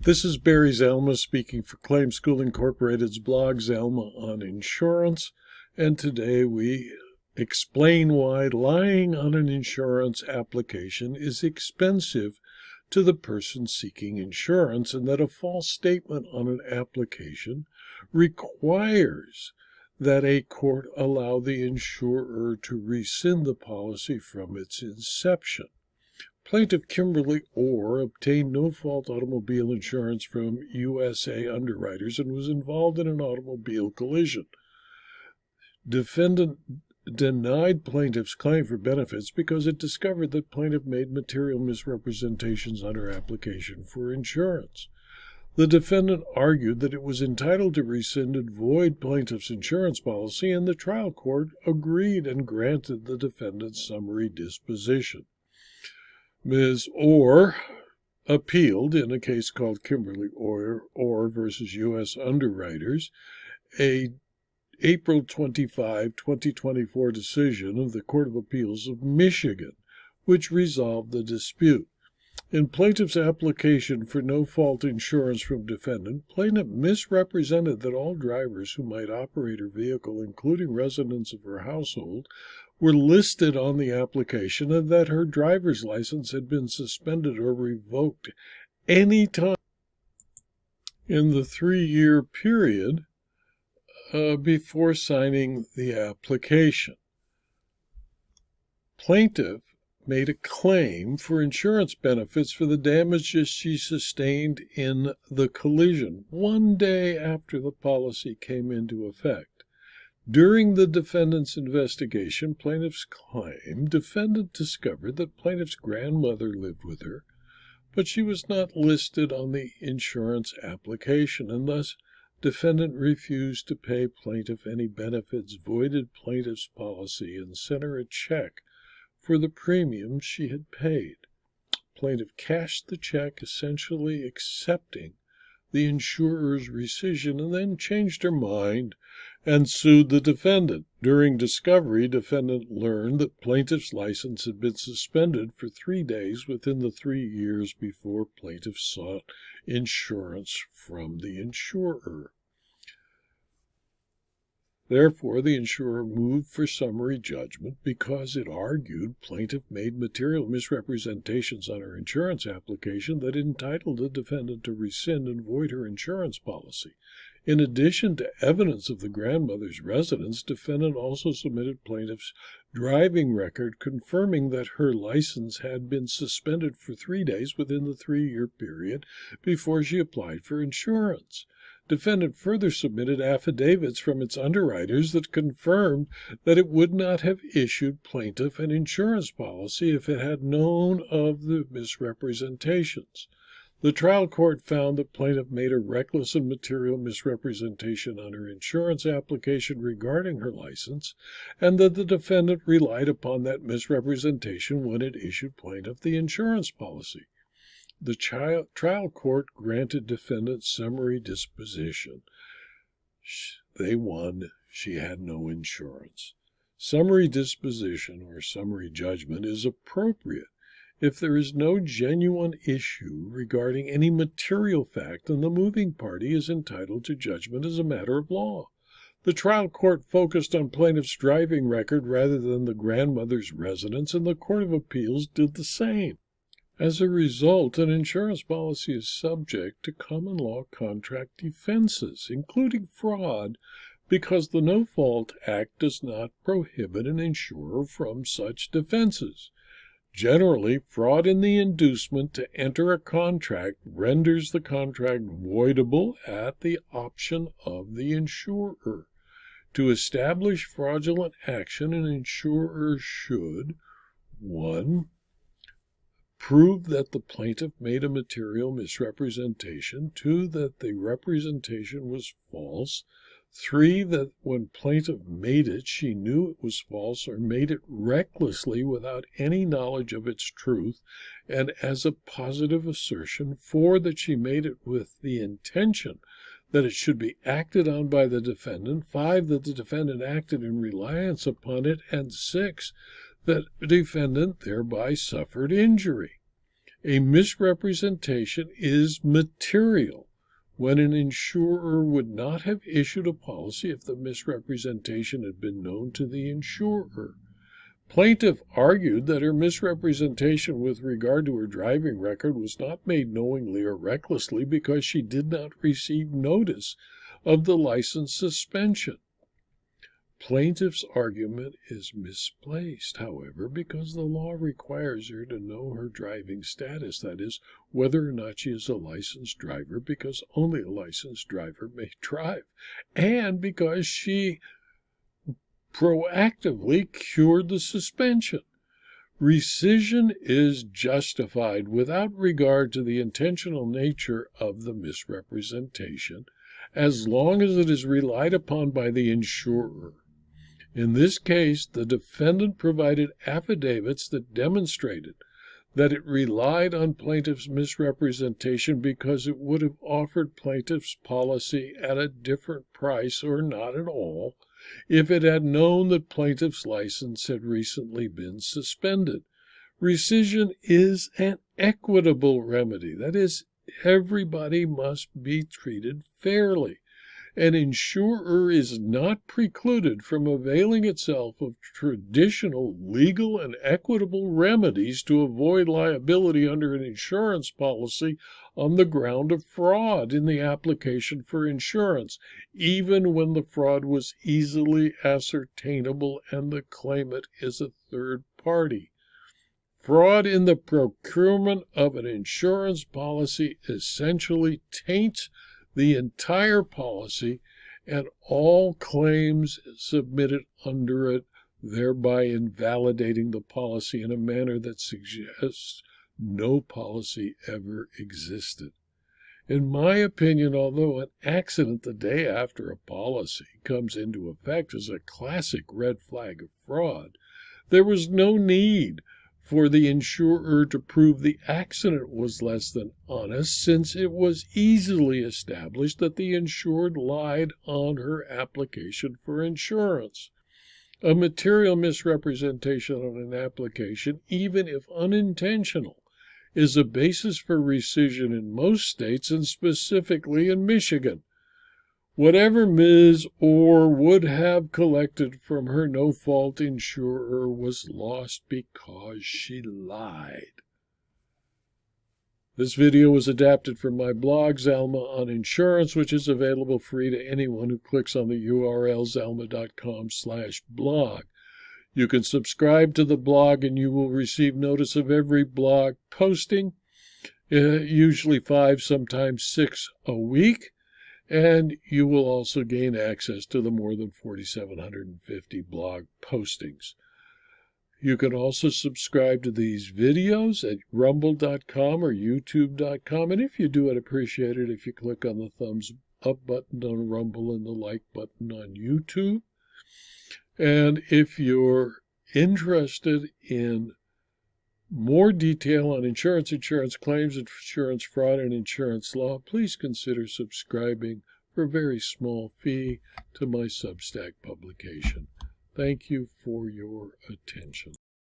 This is Barry Zalma speaking for Claim School Incorporated's blog Zalma on Insurance, and today we explain why lying on an insurance application is expensive to the person seeking insurance, and that a false statement on an application requires that a court allow the insurer to rescind the policy from its inception. Plaintiff Kimberli Orr obtained no-fault automobile insurance from USA Underwriters and was involved in an automobile collision. Defendant denied plaintiff's claim for benefits because it discovered that plaintiff made material misrepresentations on her application for insurance. The defendant argued that it was entitled to rescind and void plaintiff's insurance policy, and the trial court agreed and granted the defendant's summary disposition. Ms. Orr appealed in a case called Kimberli Orr versus U.S. Underwriters, a April 25, 2024 decision of the Court of Appeals of Michigan, which resolved the dispute. In plaintiff's application for no-fault insurance from defendant, plaintiff misrepresented that all drivers who might operate her vehicle, including residents of her household, were listed on the application and that her driver's license had been suspended or revoked any time in the 3-year period before signing the application. Plaintiff made a claim for insurance benefits for the damages she sustained in the collision 1 day after the policy came into effect. During the defendant's investigation, plaintiff's claim, defendant discovered that plaintiff's grandmother lived with her, but she was not listed on the insurance application, and thus defendant refused to pay plaintiff any benefits, voided plaintiff's policy, and sent her a check for the premiums she had paid. Plaintiff cashed the check, essentially accepting the insurer's rescission, and then changed her mind and sued the defendant. During discovery, defendant learned that plaintiff's license had been suspended for 3 days within the 3 years before plaintiff sought insurance from the insurer. Therefore, the insurer moved for summary judgment because it argued plaintiff made material misrepresentations on her insurance application that entitled the defendant to rescind and void her insurance policy. In addition to evidence of the grandmother's residence, defendant also submitted plaintiff's driving record confirming that her license had been suspended for 3 days within the 3-year period before she applied for insurance. Defendant further submitted affidavits from its underwriters that confirmed that it would not have issued plaintiff an insurance policy if it had known of the misrepresentations. The trial court found that plaintiff made a reckless and material misrepresentation on her insurance application regarding her license, and that the defendant relied upon that misrepresentation when it issued plaintiff the insurance policy. The trial court granted defendant summary disposition. They won. She had no insurance. Summary disposition or summary judgment is appropriate if there is no genuine issue regarding any material fact, and the moving party is entitled to judgment as a matter of law. The trial court focused on plaintiff's driving record rather than the grandmother's residence, and the Court of Appeals did the same. As a result, an insurance policy is subject to common law contract defenses, including fraud, because the No-Fault Act does not prohibit an insurer from such defenses. Generally, fraud in the inducement to enter a contract renders the contract voidable at the option of the insurer. To establish fraudulent action, an insurer should 1. Prove that the plaintiff made a material misrepresentation. 2. That the representation was false. 3. That when plaintiff made it, she knew it was false or made it recklessly without any knowledge of its truth and as a positive assertion. 4. That she made it with the intention that it should be acted on by the defendant. 5. That the defendant acted in reliance upon it. And 6. That the defendant thereby suffered injury. A misrepresentation is material when an insurer would not have issued a policy if the misrepresentation had been known to the insurer. Plaintiff argued that her misrepresentation with regard to her driving record was not made knowingly or recklessly because she did not receive notice of the license suspension. Plaintiff's argument is misplaced, however, because the law requires her to know her driving status, that is, whether or not she is a licensed driver, because only a licensed driver may drive, and because she proactively cured the suspension. Rescission is justified without regard to the intentional nature of the misrepresentation, as long as it is relied upon by the insurer. In this case, the defendant provided affidavits that demonstrated that it relied on plaintiff's misrepresentation because it would have offered plaintiff's policy at a different price or not at all if it had known that plaintiff's license had recently been suspended. Rescission is an equitable remedy. That is, everybody must be treated fairly. An insurer is not precluded from availing itself of traditional legal and equitable remedies to avoid liability under an insurance policy on the ground of fraud in the application for insurance, even when the fraud was easily ascertainable and the claimant is a third party. Fraud in the procurement of an insurance policy essentially taints the entire policy and all claims submitted under it, thereby invalidating the policy in a manner that suggests no policy ever existed. In my opinion, although an accident the day after a policy comes into effect is a classic red flag of fraud, there was no need for the insurer to prove the accident was less than honest, since it was easily established that the insured lied on her application for insurance. A material misrepresentation on an application, even if unintentional, is a basis for rescission in most states and specifically in Michigan. Whatever Ms. Orr would have collected from her no-fault insurer was lost because she lied. This video was adapted from my blog, Zalma on Insurance, which is available free to anyone who clicks on the URL zalma.com/blog. You can subscribe to the blog and you will receive notice of every blog posting, usually 5, sometimes 6 a week. And you will also gain access to the more than 4,750 blog postings. You can also subscribe to these videos at rumble.com or youtube.com. And if you do, I'd appreciate it if you click on the thumbs up button on Rumble and the like button on YouTube. And if you're interested in more detail on insurance claims, insurance fraud, and insurance law, please consider subscribing for a very small fee to my Substack publication. Thank you for your attention.